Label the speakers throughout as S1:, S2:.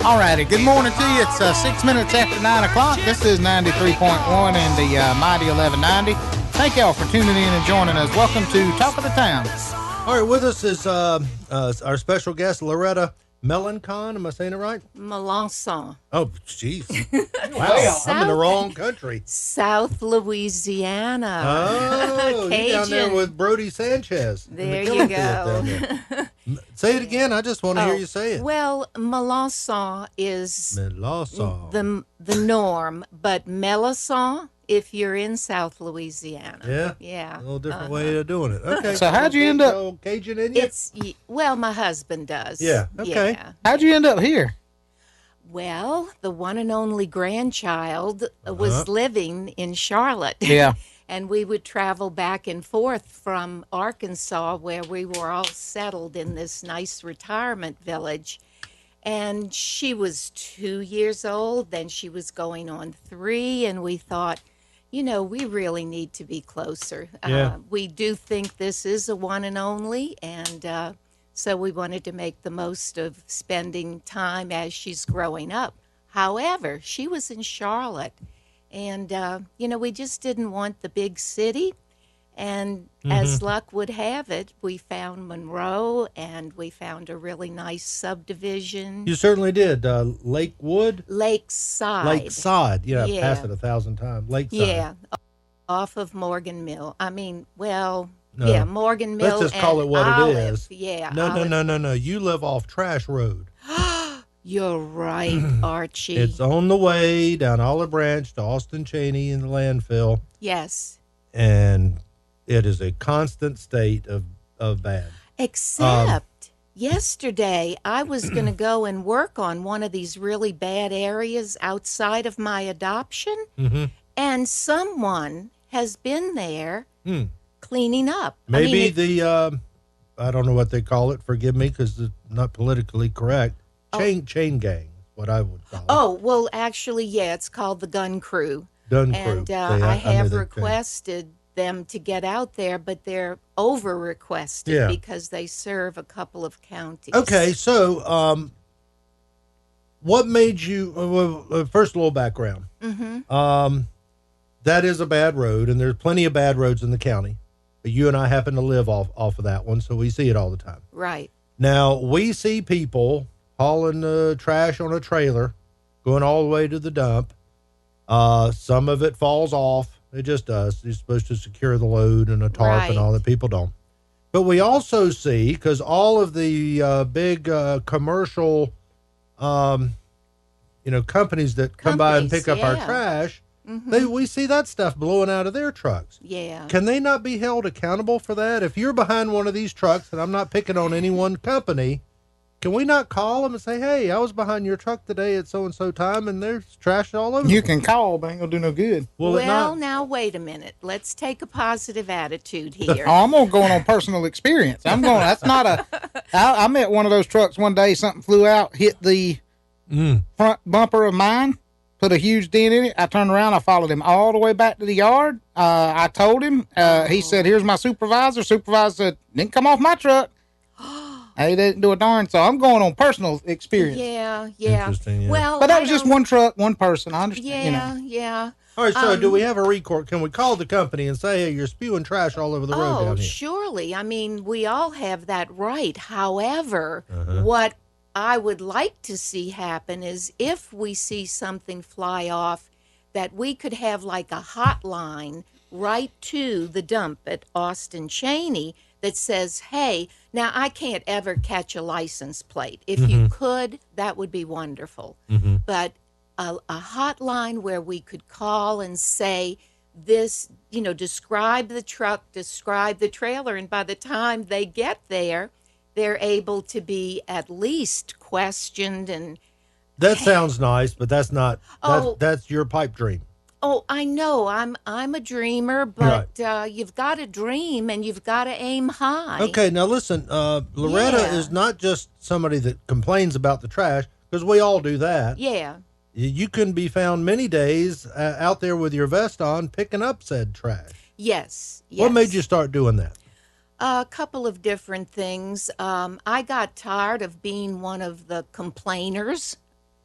S1: All righty. Good morning to you. It's 6 minutes after 9 o'clock. This is 93.1 in the mighty 1190. Thank y'all for tuning in and joining us. Welcome to Talk of the Town.
S2: All right, with us is our special guest, Loretta Melancon. Am I saying it right?
S3: Melancon.
S2: Oh, jeez. Wow, I'm in the wrong country.
S3: South Louisiana.
S2: Oh, you're down there with Brody Sanchez.
S3: There you go.
S2: Say it again. I just want to hear you say it.
S3: Well, Melancon is
S2: Melancon.
S3: the norm, but Melanson if you're in South Louisiana.
S2: Yeah?
S3: Yeah.
S2: A little different way of doing it. Okay.
S1: So how'd you end up?
S2: Cajun in you?
S3: Well, my husband does.
S2: Yeah. Okay.
S3: Yeah.
S1: How'd you end up here?
S3: Well, the one and only grandchild was living in Charlotte.
S1: Yeah.
S3: And we would travel back and forth from Arkansas, where we were all settled in this nice retirement village. And she was 2 years old, then she was going on 3, and we thought, we really need to be closer.
S2: Yeah.
S3: We do think this is a one and only, and so we wanted to make the most of spending time as she's growing up. However, she was in Charlotte, and, we just didn't want the big city. And as luck would have it, we found Monroe, and we found a really nice subdivision.
S2: You certainly did. Lakewood?
S3: Lakeside.
S2: Lakeside. Yeah, I've
S3: Yeah.
S2: passed it 1,000 times. Lakeside.
S3: Yeah, off of Morgan Mill.
S2: No.
S3: Morgan Mill.
S2: Let's just call it what
S3: Olive.
S2: it is.
S3: Yeah.
S2: No. You live off Trash Road.
S3: You're right, Archie.
S2: It's on the way down Olive Branch to Austin Cheney in the landfill.
S3: Yes.
S2: And it is a constant state of bad.
S3: Except yesterday, I was going to go and work on one of these really bad areas outside of my adoption, and someone has been there cleaning up.
S2: Maybe I don't know what they call it. Forgive me, because it's not politically correct. Chain gang, what I would call it.
S3: Oh, well, actually, yeah, it's called the Gun Crew.
S2: Gun Crew.
S3: And I have requested them to get out there, but they're over requested because they serve a couple of counties.
S2: Okay, so what made you first, a little background. That is a bad road, and there's plenty of bad roads in the county, but you and I happen to live off of that one, so we see it all the time.
S3: Right.
S2: Now we see people hauling trash on a trailer going all the way to the dump. Some of it falls off. It just does. You're supposed to secure the load and a tarp and all that. People don't. But we also see, because all of the big commercial, companies that come by and pick up our trash, we see that stuff blowing out of their trucks.
S3: Yeah.
S2: Can they not be held accountable for that? If you're behind one of these trucks, and I'm not picking on any one company, can we not call them and say, hey, I was behind your truck today at so-and-so time, and there's trash all over?
S1: You can call, but ain't going to do no good.
S3: Well, now, wait a minute. Let's take a positive attitude here.
S1: I'm going to go on personal experience. That's not I met one of those trucks one day. Something flew out, hit the front bumper of mine, put a huge dent in it. I turned around. I followed him all the way back to the yard. I told him. He said, here's my supervisor. Supervisor said, didn't come off my truck. They didn't do a darn, so I'm going on personal experience.
S3: Yeah.
S2: Interesting, yeah.
S3: Well,
S1: but that was just one truck, one person. I understand.
S3: Yeah.
S2: All right, so do we have a record? Can we call the company and say, hey, you're spewing trash all over the road down here?
S3: Surely. I mean, we all have that right. However, what I would like to see happen is if we see something fly off, that we could have like a hotline right to the dump at Austin Cheney that says, hey, now I can't ever catch a license plate. If you could, that would be wonderful. But a hotline where we could call and say this, describe the truck, describe the trailer, and by the time they get there, they're able to be at least questioned. And
S2: that sounds nice, but that's not, that's your pipe dream.
S3: Oh, I know. I'm a dreamer, but you've got to dream and you've got to aim high.
S2: Okay, now listen, Loretta is not just somebody that complains about the trash, because we all do that.
S3: Yeah.
S2: You can be found many days out there with your vest on picking up said trash.
S3: Yes.
S2: What made you start doing that?
S3: A couple of different things. I got tired of being one of the complainers.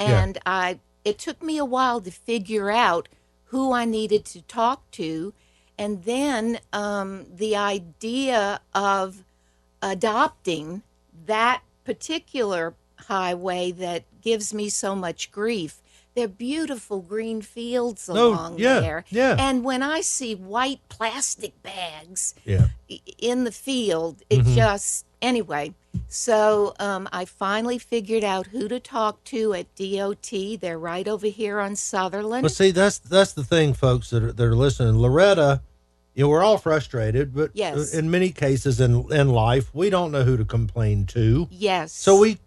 S3: And it took me a while to figure out who I needed to talk to. And then the idea of adopting that particular highway that gives me so much grief. They're beautiful green fields along there.
S2: Yeah.
S3: And when I see white plastic bags
S2: Yeah.
S3: in the field, it just, anyway. So I finally figured out who to talk to at DOT. They're right over here on Sutherland.
S2: Well, see, that's the thing, folks that are listening. Loretta, we're all frustrated, but
S3: Yes.
S2: in many cases in life, we don't know who to complain to.
S3: Yes.
S2: So we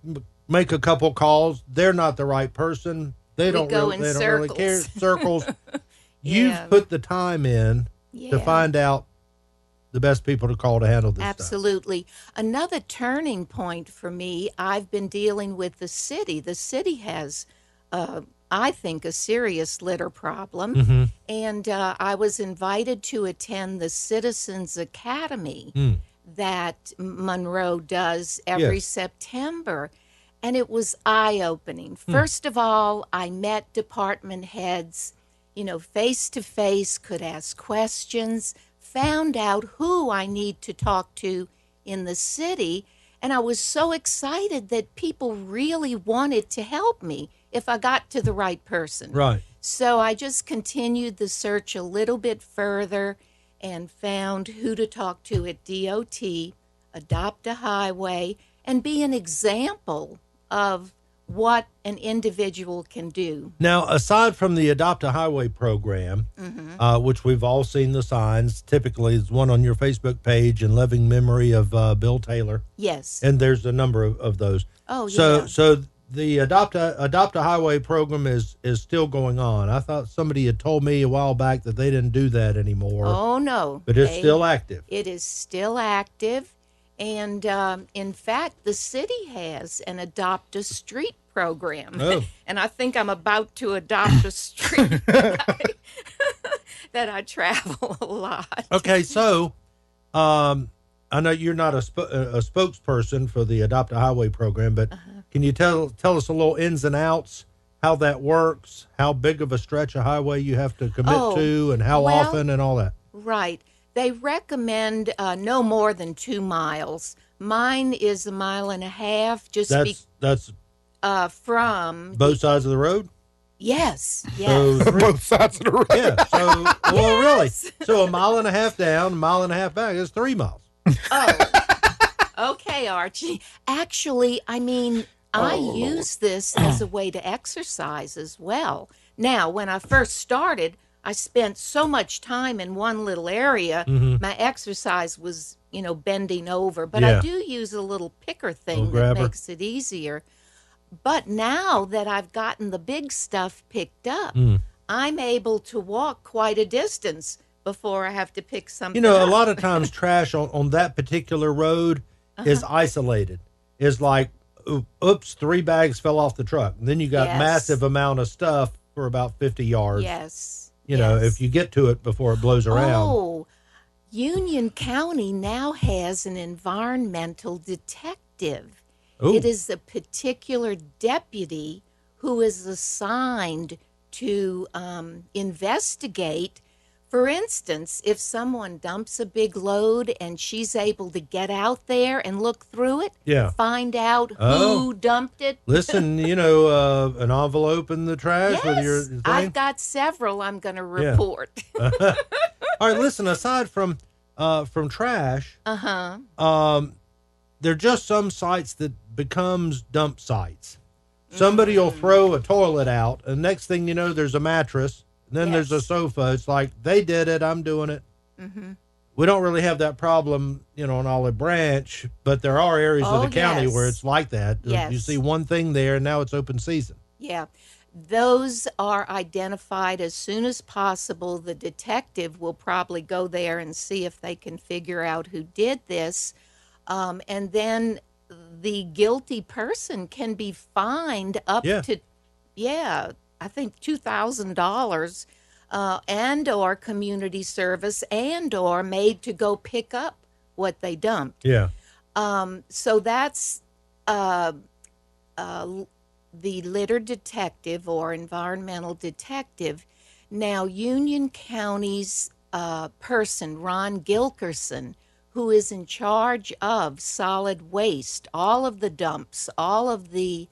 S2: make a couple calls. They're not the right person. They don't
S3: go
S2: really,
S3: in
S2: they don't really care. Circles.
S3: Yeah.
S2: You've put the time in to find out the best people to call to handle this stuff.
S3: Absolutely. Another turning point for me, I've been dealing with the city. The city has, I think, a serious litter problem. And I was invited to attend the Citizens Academy that Monroe does every September. And it was eye-opening. First of all, I met department heads, face to face, could ask questions, found out who I need to talk to in the city. And I was so excited that people really wanted to help me if I got to the right person.
S2: Right.
S3: So I just continued the search a little bit further and found who to talk to at DOT, adopt a highway, and be an example of what an individual can do.
S2: Now, aside from the Adopt a Highway program, which we've all seen the signs, typically is one on your Facebook page in loving memory of Bill Taylor.
S3: Yes.
S2: And there's a number of those.
S3: Oh, yeah.
S2: So the Adopt a Highway program is still going on. I thought somebody had told me a while back that they didn't do that anymore.
S3: Oh, no.
S2: But it's still active.
S3: It is still active. And in fact, the city has an Adopt a Street program.
S2: Oh.
S3: And I think I'm about to adopt a street that I travel a lot.
S2: Okay, so I know you're not a spokesperson for the Adopt a Highway program, but can you tell us a little ins and outs, how that works, how big of a stretch of highway you have to commit to, and how often and all that?
S3: Right. They recommend no more than 2 miles. Mine is 1.5 miles.
S2: That's
S3: from
S2: both sides of the road?
S3: Yes.
S2: So
S1: Both sides of the road.
S2: Yeah. So, well, really. So 1.5 miles down, 1.5 miles back is 3 miles.
S3: Oh, okay, Archie. Actually, I mean, I use this as a way to exercise as well. Now, when I first started, I spent so much time in one little area, my exercise was, bending over. But I do use a little picker thing that makes it easier. But now that I've gotten the big stuff picked up, I'm able to walk quite a distance before I have to pick something up.
S2: A lot of times trash on that particular road is isolated. It's like, oops, 3 bags fell off the truck. And then you got massive amount of stuff for about 50 yards.
S3: Yes.
S2: If you get to it before it blows around.
S3: Oh, Union County now has an environmental detective.
S2: Ooh.
S3: It is a particular deputy who is assigned to investigate. For instance, if someone dumps a big load and she's able to get out there and look through it, find out who dumped it.
S2: Listen, an envelope in the trash with your thing.
S3: I've got several I'm going to report.
S2: All right, listen, aside from trash, there are just some sites that becomes dump sites. Somebody will throw a toilet out, and next thing you know, there's a mattress. Then there's a sofa. It's like, they did it, I'm doing it. We don't really have that problem, on Olive Branch, but there are areas of the county where it's like that.
S3: Yes.
S2: You see one thing there, and now it's open season.
S3: Yeah. Those are identified as soon as possible. The detective will probably go there and see if they can figure out who did this. And then the guilty person can be fined up to, I think $2,000, and or community service, and or made to go pick up what they dumped.
S2: Yeah.
S3: So that's the litter detective or environmental detective. Now, Union County's person, Ron Gilkerson, who is in charge of solid waste, all of the dumps, all of the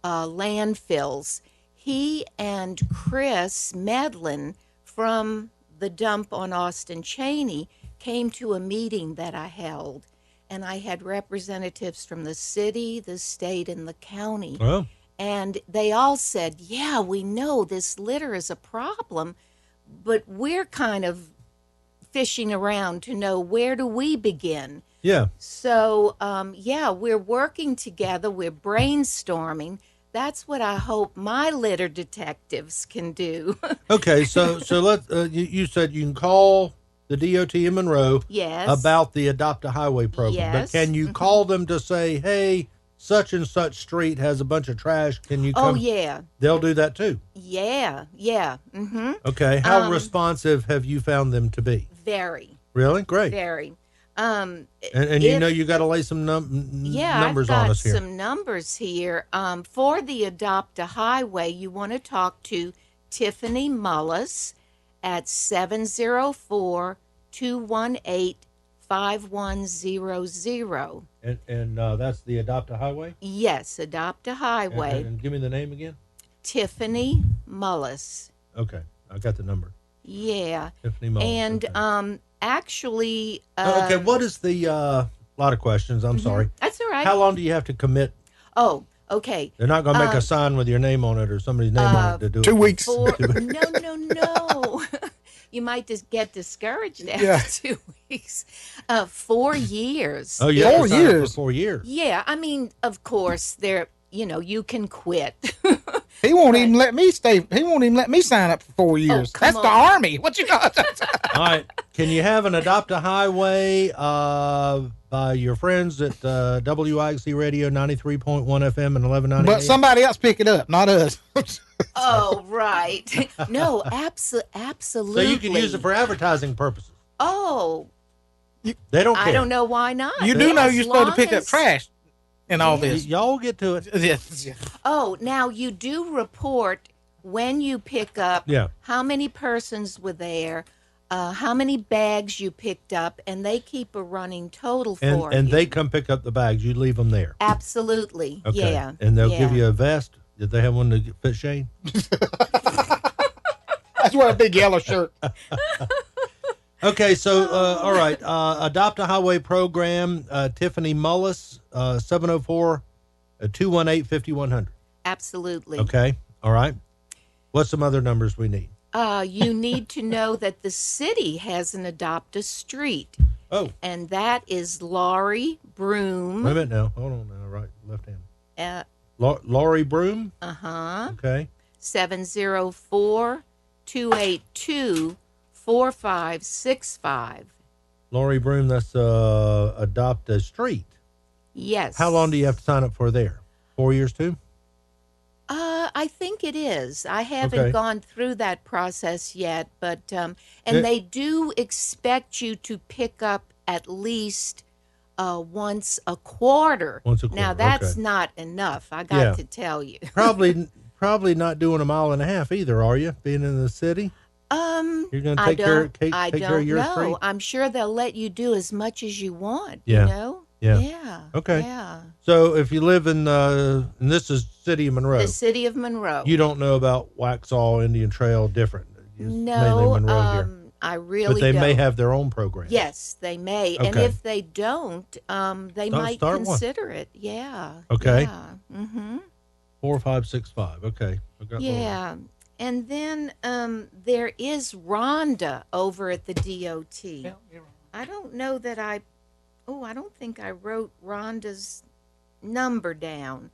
S3: landfills, he and Chris Medlin from the dump on Austin Cheney came to a meeting that I held. And I had representatives from the city, the state, and the county.
S2: Oh.
S3: And they all said, yeah, we know this litter is a problem, but we're kind of fishing around to know where do we begin.
S2: Yeah.
S3: So, yeah, we're working together. We're brainstorming. That's what I hope my litter detectives can do.
S2: Okay, so let you said you can call the DOT in Monroe
S3: Yes.
S2: about the Adopt a Highway program.
S3: Yes.
S2: But can you call them to say, hey, such and such street has a bunch of trash. Can you come?
S3: Oh, yeah.
S2: They'll do that too.
S3: Yeah. Mm-hmm.
S2: Okay. How responsive have you found them to be?
S3: Very.
S2: Really? Great.
S3: Very.
S2: And you know you got to lay some numbers on us here.
S3: I've got some numbers here. For the Adopt a Highway, you want to talk to Tiffany Mullis at 704-218-5100.
S2: And that's the Adopt a Highway?
S3: Yes, Adopt a Highway.
S2: And give me the name again.
S3: Tiffany Mullis.
S2: Okay. I got the number.
S3: Yeah.
S2: Tiffany Mullis.
S3: And
S2: okay.
S3: Actually...
S2: okay, what is the... lot of questions. I'm sorry.
S3: That's all right.
S2: How long do you have to commit?
S3: Oh, okay.
S2: They're not going to make a sign with your name on it or somebody's name on it to do
S1: 2
S2: it.
S1: weeks.
S3: No. You might just get discouraged after 2 weeks. 4 years.
S2: Oh, yeah.
S1: 4 years.
S2: For 4 years.
S3: Yeah, I mean, of course, you can quit.
S1: He won't even let me stay. He won't even let me sign up for 4 years.
S3: come
S1: That's
S3: on.
S1: the Army. What you got?
S2: All right. Can you have an Adopt a Highway by your friends at WIXE Radio 93.1 FM and 1190?
S1: But somebody else pick it up, not us.
S3: Oh, right. No, absolutely.
S2: So you can use it for advertising purposes.
S3: Oh,
S2: They don't care.
S3: I don't know why not.
S1: You do know
S3: As
S1: you're supposed to
S3: long
S1: pick up
S3: as-
S1: trash and all this.
S2: Y'all get to it.
S1: Yes.
S3: Oh, now you do report when you pick up how many persons were there, how many bags you picked up, and they keep a running total for you.
S2: And they come pick up the bags. You leave them there.
S3: Absolutely.
S2: Okay.
S3: Yeah.
S2: And they'll give you a vest. Did they have one to fit Shane?
S1: That's wear a big yellow shirt.
S2: Okay, so, all right. Adopt a Highway program, Tiffany Mullis, 704-218-5100.
S3: Absolutely.
S2: Okay, all right. What's some other numbers we need?
S3: You need to know that the city has an Adopt a Street,
S2: Oh,
S3: and that is Laurie Broom.
S2: wait a minute now. Hold on now. Right, left hand. Laurie Broom?
S3: Uh-huh.
S2: Okay.
S3: 704-282-4565.
S2: Laurie Broom, that's Adopt a Street.
S3: Yes.
S2: How long do you have to sign up for there? 4 years too?
S3: I think it is. I haven't
S2: Okay.
S3: gone through that process yet, but they do expect you to pick up at least once a quarter.
S2: Once a quarter,
S3: Now that's
S2: okay.
S3: not enough. I got to tell you.
S2: Probably not doing a mile and a half either, are you? Being in the city? You're going to take care of your
S3: know.
S2: street?
S3: I'm sure they'll let you do as much as you want.
S2: Yeah.
S3: You know?
S2: Yeah.
S3: Yeah.
S2: Okay.
S3: Yeah.
S2: So if you live in and this is City of Monroe,
S3: The city of Monroe.
S2: you don't know about Waxhaw Indian Trail different. It's mainly
S3: No,
S2: Monroe here.
S3: I really
S2: But they
S3: don't.
S2: may have their own program.
S3: Yes, they may. And
S2: Okay.
S3: if they don't, they might
S2: start one.
S3: consider it. Yeah.
S2: Okay.
S3: Yeah. Mm-hmm.
S2: 4565. Okay. I got
S3: Yeah. And then there is Rhonda over at the DOT. I don't know that I don't think I wrote Rhonda's number down.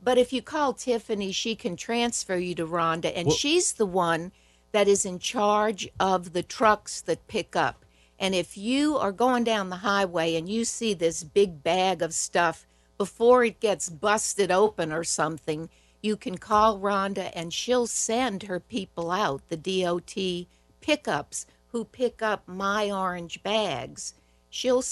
S3: But if you call Tiffany, she can transfer you to Rhonda, and she's the one that is in charge of the trucks that pick up. And if you are going down the highway and you see this big bag of stuff before it gets busted open or something, you can call Rhonda and she'll send her people out, the DOT pickups who pick up my orange bags. She'll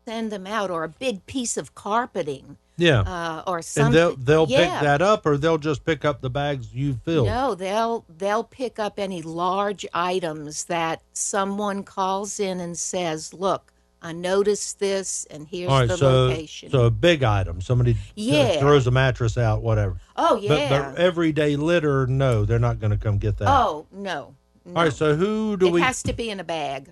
S3: send them out, or a big piece of carpeting. or something.
S2: And they'll pick that up, or they'll just pick up the bags you filled.
S3: No, they'll pick up any large items that someone calls in and says, "Look, I noticed this, and here's the location."
S2: So a big item, somebody throws a mattress out, whatever.
S3: Oh, yeah.
S2: But everyday litter, no, they're not going to come get that.
S3: Oh, no.
S2: All right, so
S3: It has to be in a bag.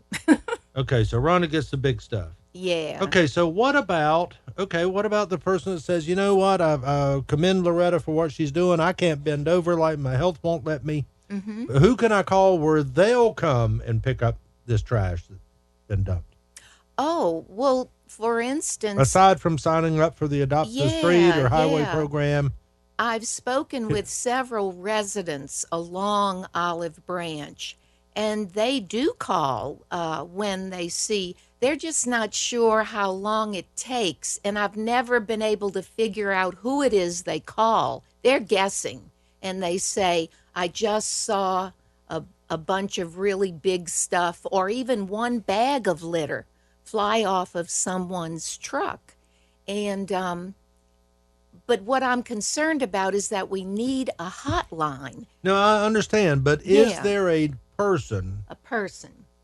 S2: Okay, so Rhonda gets the big stuff.
S3: Yeah.
S2: Okay, so what about the person that says, you know what, I commend Loretta for what she's doing. I can't bend over, like my health won't let me. Mm-hmm. Who can I call where they'll come and pick up this trash that's been dumped?
S3: Oh, well, for instance,
S2: aside from signing up for the Adopt the Street or Highway program,
S3: I've spoken with several residents along Olive Branch, and they do call when they see. They're just not sure how long it takes, and I've never been able to figure out who it is they call. They're guessing, and they say, I just saw a bunch of really big stuff, or even one bag of litter fly off of someone's truck. And but what I'm concerned about is that we need a hotline.
S2: No, I understand, but is there a person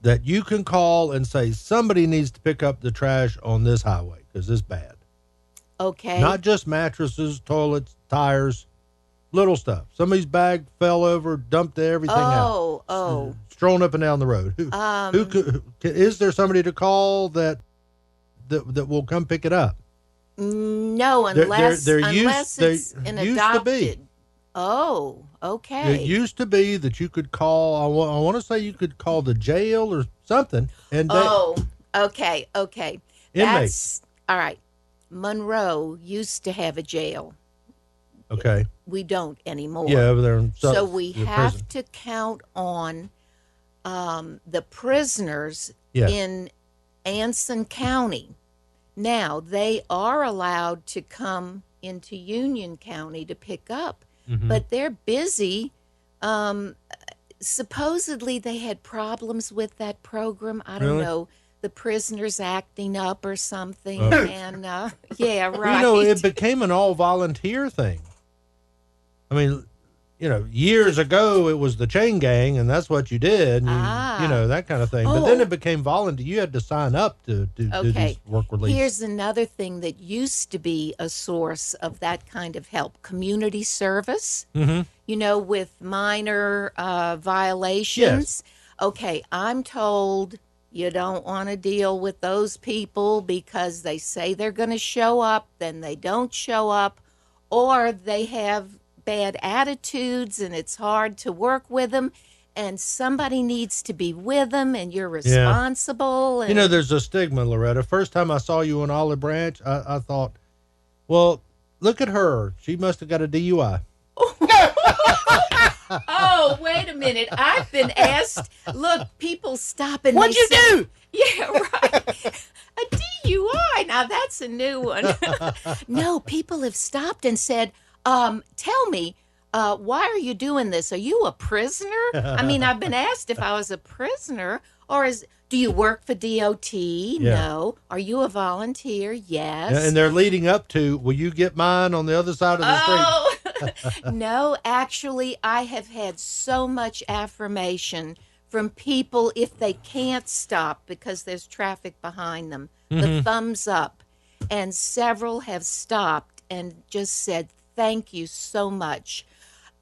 S2: that you can call and say somebody needs to pick up the trash on this highway because it's bad?
S3: Okay.
S2: Not just mattresses, toilets, tires, little stuff. Somebody's bag fell over, dumped everything out. Strolling up and down the road. Is there somebody to call that will come pick it up?
S3: No, unless it's an adopted. Oh, okay.
S2: It used to be that you could call. I want to say you could call the jail or something. And
S3: okay.
S2: Inmates.
S3: That's all right. Monroe used to have a jail.
S2: Okay.
S3: We don't anymore.
S2: Yeah, over there.
S3: So we have to count on the prisoners in Anson County. Now, they are allowed to come into Union County to pick up, but they're busy. Supposedly, they had problems with that program. I don't know. The prisoners acting up or something. And, yeah, right.
S2: You know, it became an all-volunteer thing. I mean, you know, years ago it was the chain gang, and that's what you did, and you know, that kind of thing. But then it became volunteer. You had to sign up to do this work release.
S3: Here's another thing that used to be a source of that kind of help: community service. You know, with minor violations.
S2: Yes.
S3: Okay, I'm told you don't want to deal with those people because they say they're going to show up, then they don't show up, or they have bad attitudes and it's hard to work with them, and somebody needs to be with them, and you're responsible. And,
S2: you know, there's a stigma, Loretta. First time I saw you on Olive Branch, I thought, well, look at her. She must have got a DUI.
S3: Oh, wait a minute. I've been asked, look, people stop and
S1: What'd you do?
S3: Yeah, right. A DUI. Now that's a new one. No, people have stopped and said, tell me, why are you doing this? Are you a prisoner? I mean, I've been asked if I was a prisoner, or do you work for DOT? No. Are you a volunteer? Yes.
S2: Yeah, and they're leading up to, will you get mine on the other side of the street?
S3: No, actually, I have had so much affirmation from people if they can't stop because there's traffic behind them. The thumbs up. And several have stopped and just said, thank you so much.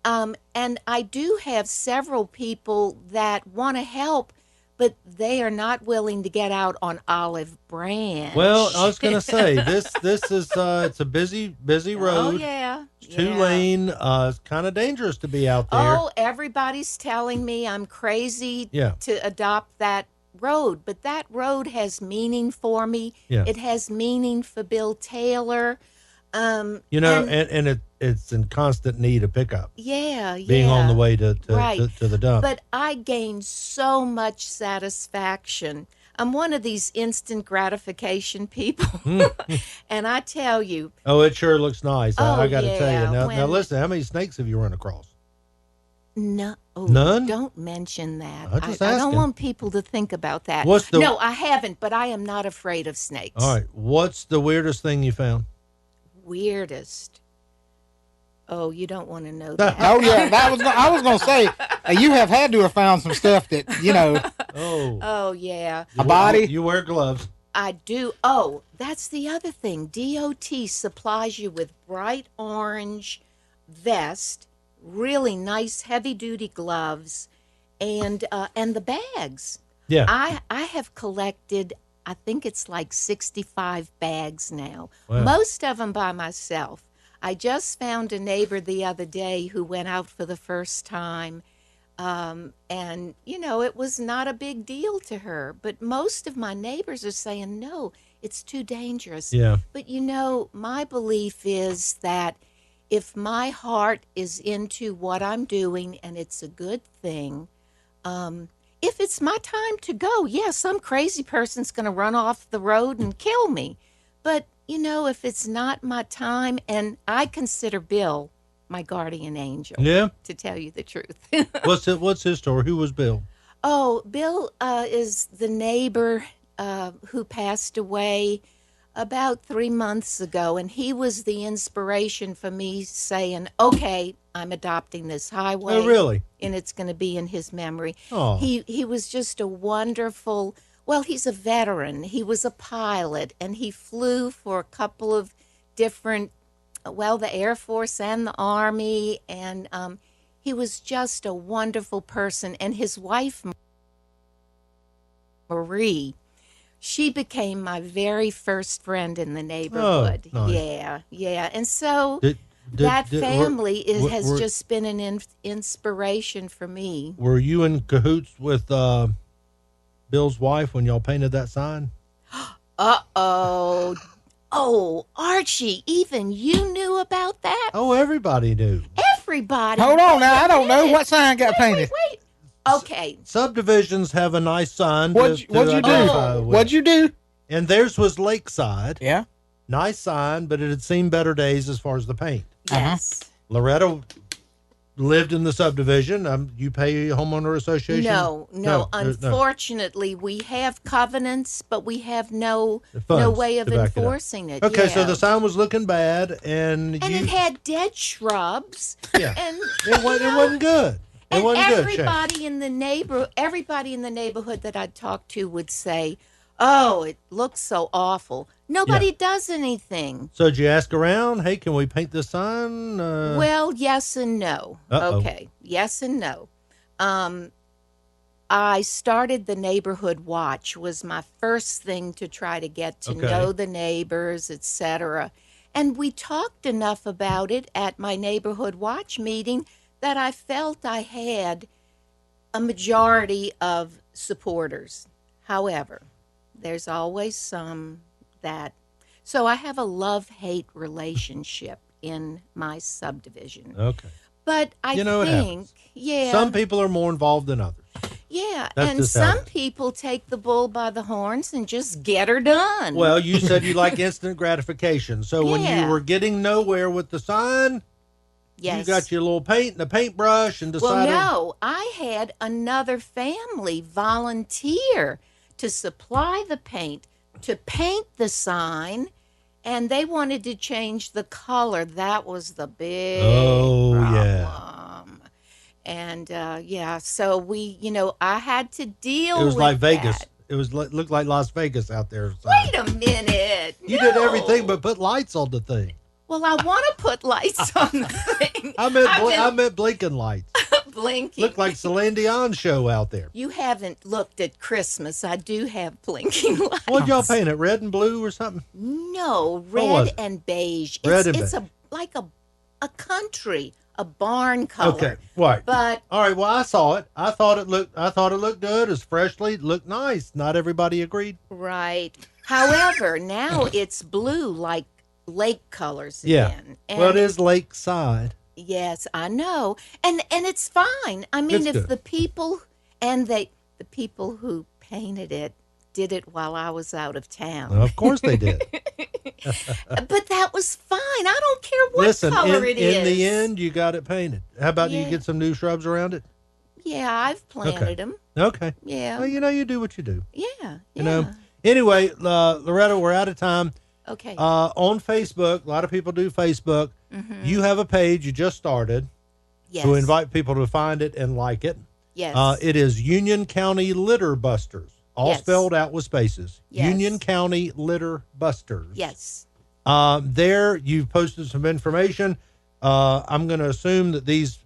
S3: And I do have several people that want to help, but they are not willing to get out on Olive Branch.
S2: Well, I was going to say, this is, it's a busy road.
S3: Oh, yeah.
S2: It's 2-lane. It's kind of dangerous to be out there.
S3: Oh, everybody's telling me I'm crazy to adopt that road, but that road has meaning for me.
S2: Yeah.
S3: It has meaning for Bill Taylor.
S2: You know, and it's in constant need of pickup.
S3: Yeah.
S2: Being on the way to the dump.
S3: But I gained so much satisfaction. I'm one of these instant gratification people. And I tell you.
S2: Oh, it sure looks nice. I got to tell you. Now, listen, how many snakes have you run across?
S3: No.
S2: None?
S3: Don't mention that.
S2: I
S3: don't want people to think about that. No, I haven't, but I am not afraid of snakes.
S2: All right. What's the weirdest thing you found?
S3: weirdest. Oh, you don't want to know that.
S1: Oh yeah, I was gonna say you have had to have found some stuff that
S3: Oh yeah.
S1: A body.
S2: You wear gloves.
S3: I do. Oh, that's the other thing. DOT supplies you with bright orange vest, really nice heavy duty gloves, and the bags.
S2: Yeah.
S3: I have collected, I think it's like 65 bags now.
S2: Wow.
S3: Most of them by myself. I just found a neighbor the other day who went out for the first time. And, it was not a big deal to her. But most of my neighbors are saying, no, it's too dangerous.
S2: Yeah.
S3: But, my belief is that if my heart is into what I'm doing and it's a good thing, if it's my time to go, some crazy person's going to run off the road and kill me. But, if it's not my time, and I consider Bill my guardian angel.
S2: Yeah.
S3: To tell you the truth.
S2: What's his story? Who was Bill?
S3: Oh, Bill is the neighbor who passed away about 3 months ago, and he was the inspiration for me saying, okay, I'm adopting this highway.
S2: Oh, really?
S3: And it's going to be in his memory.
S2: Oh.
S3: He was just a wonderful, he's a veteran. He was a pilot, and he flew for a couple of different, the Air Force and the Army, and he was just a wonderful person. And his wife, Marie, she became my very first friend in the neighborhood.
S2: Oh, nice.
S3: Yeah. And so that family has just been an inspiration for me.
S2: Were you in cahoots with Bill's wife when y'all painted that sign?
S3: Uh-oh. Oh, Archie, even you knew about that?
S2: Oh, everybody knew.
S3: Everybody.
S1: Hold on now, I don't know what sign got painted.
S3: Wait. Okay.
S2: Subdivisions have a nice sign.
S1: What'd you do? What'd you do?
S2: And theirs was Lakeside.
S1: Yeah.
S2: Nice sign, but it had seen better days as far as the paint.
S3: Yes.
S2: Loretta lived in the subdivision. You pay homeowner association?
S3: No. Unfortunately, we have covenants, but we have no
S2: funds
S3: way of
S2: to back
S3: enforcing it.
S2: Okay,
S3: Yeah.
S2: so the sign was looking bad, and
S3: it had dead shrubs.
S2: Yeah.
S3: And
S2: it wasn't good. It wasn't good.
S3: Everybody in the neighborhood that I'd talk to would say, "Oh, it looks so awful." Nobody does anything.
S2: So did you ask around? Hey, can we paint this sign?
S3: Well, yes and no.
S2: Uh-oh.
S3: Okay, yes and no. I started the neighborhood watch. Was my first thing to try to get to know the neighbors, etc. And we talked enough about it at my neighborhood watch meeting that I felt I had a majority of supporters. However, there's always some that... So I have a love-hate relationship in my subdivision.
S2: Okay.
S3: But I think,
S2: some people are more involved than others.
S3: Yeah,
S2: That's
S3: and
S2: just how it
S3: some
S2: is.
S3: people take the bull by the horns and just get her done.
S2: Well, you said you like instant gratification. So when you
S3: Yeah.
S2: were getting nowhere with the sign,
S3: yes.
S2: you got your little paint and a paintbrush and decided...
S3: Well, no, I had another family volunteer to supply the paint, to paint the sign, and they wanted to change the color. That was the big problem. And, so I had to deal with
S2: It was like Vegas.
S3: that.
S2: It was looked like Las Vegas out there. So.
S3: Wait a minute.
S2: You did everything but put lights on the thing.
S3: Well, I want to put lights on the thing.
S2: I meant blinking lights.
S3: Blinking.
S2: Looked like Celine Dion show out there.
S3: You haven't looked at Christmas. I do have blinking lights.
S2: What'd y'all paint it? Red and blue or something?
S3: No,
S2: was
S3: red
S2: it?
S3: and beige.
S2: Red and
S3: it's
S2: beige.
S3: like a country, a barn color.
S2: Okay, right.
S3: But
S2: all right. Well, I saw it. I thought it looked good. It's freshly. It looked nice. Not everybody agreed.
S3: right. However, now it's blue like lake colors
S2: Yeah.
S3: again. And
S2: Well, it is lakeside.
S3: yes, I know. And it's fine. I mean,
S2: It's
S3: if
S2: good.
S3: the people the people who painted it did it while I was out of town.
S2: Of course they did.
S3: But that was fine. I don't care what
S2: Listen,
S3: color it is.
S2: in the end, you got it painted. How about you
S3: Yeah.
S2: get some new shrubs around it?
S3: Yeah, I've planted
S2: Okay.
S3: them.
S2: Okay.
S3: Yeah.
S2: Well, you do what you do.
S3: Yeah.
S2: You know. Anyway, Loretta, we're out of time.
S3: Okay.
S2: On Facebook, a lot of people do Facebook. You have a page you just started.
S3: Yes.
S2: So we invite people to find it and like it.
S3: Yes.
S2: It is Union County Litter Busters, all spelled out with spaces.
S3: Yes.
S2: Union County Litter Busters.
S3: Yes.
S2: There, you've posted some information. I'm going to assume that these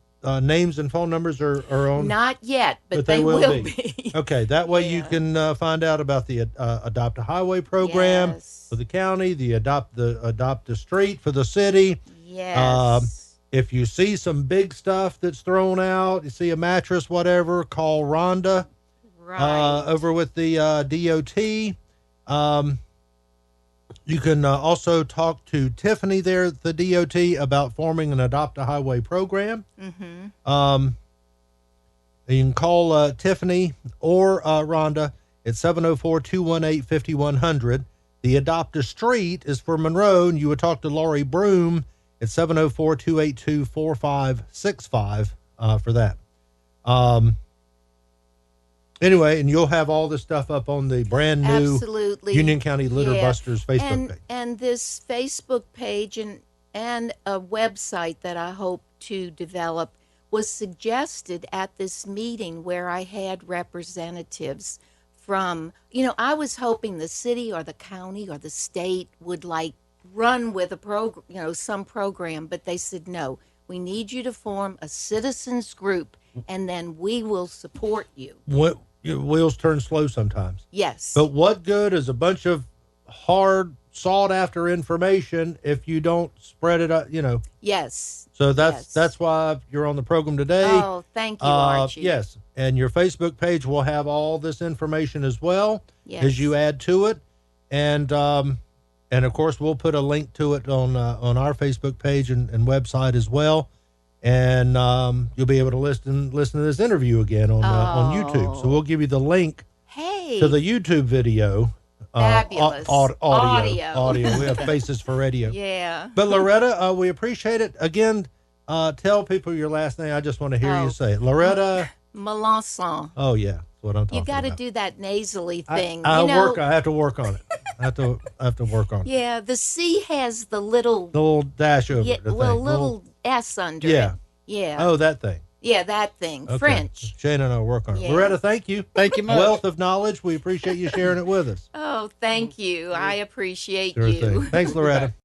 S2: names and phone numbers are on.
S3: Not yet, but they will be.
S2: Okay, that way you can find out about the Adopt a Highway program for the county, the Adopt a Street for the city.
S3: Yes.
S2: If you see some big stuff that's thrown out, you see a mattress, whatever, call Rhonda over with the DOT. You can also talk to Tiffany there at the DOT about forming an Adopt a Highway program. You can call Tiffany or Rhonda at 704-218-5100. The Adopt a Street is for Monroe, and you would talk to Lori Broom at 704-282-4565 for that. Anyway, and you'll have all this stuff up on the brand new Union County Litter Busters Facebook page.
S3: And this Facebook page and a website that I hope to develop was suggested at this meeting where I had representatives from, I was hoping the city or the county or the state would run with a program, some program, but they said, no, we need you to form a citizens group and then we will support you.
S2: What wheels turn slow sometimes.
S3: Yes.
S2: But what good is a bunch of hard, sought after information if you don't spread it out,
S3: Yes.
S2: So that's why you're on the program today.
S3: Oh, thank you, Archie.
S2: Yes. And your Facebook page will have all this information as well as you add to it. And of course we'll put a link to it on our Facebook page and website as well. And you'll be able to listen to this interview again on YouTube. So we'll give you the link to the YouTube video.
S3: Fabulous.
S2: Audio. We have faces for radio.
S3: Yeah.
S2: But Loretta, we appreciate it. Again, tell people your last name. I just want to hear you say it. Loretta
S3: Melancon.
S2: Oh, yeah. That's what I'm talking about.
S3: You got to do that nasally thing.
S2: I have to work on it. I have to work on it.
S3: Yeah, the C has the little
S2: dash over it.
S3: Little S under it. Yeah.
S2: Oh, that thing.
S3: Yeah, that thing. Okay. French.
S2: Shane and I will work on it. Loretta, thank you.
S1: Thank you much.
S2: Wealth of knowledge. We appreciate you sharing it with us.
S3: Oh, thank you. I appreciate
S2: Sure
S3: you.
S2: thing. Thanks, Loretta.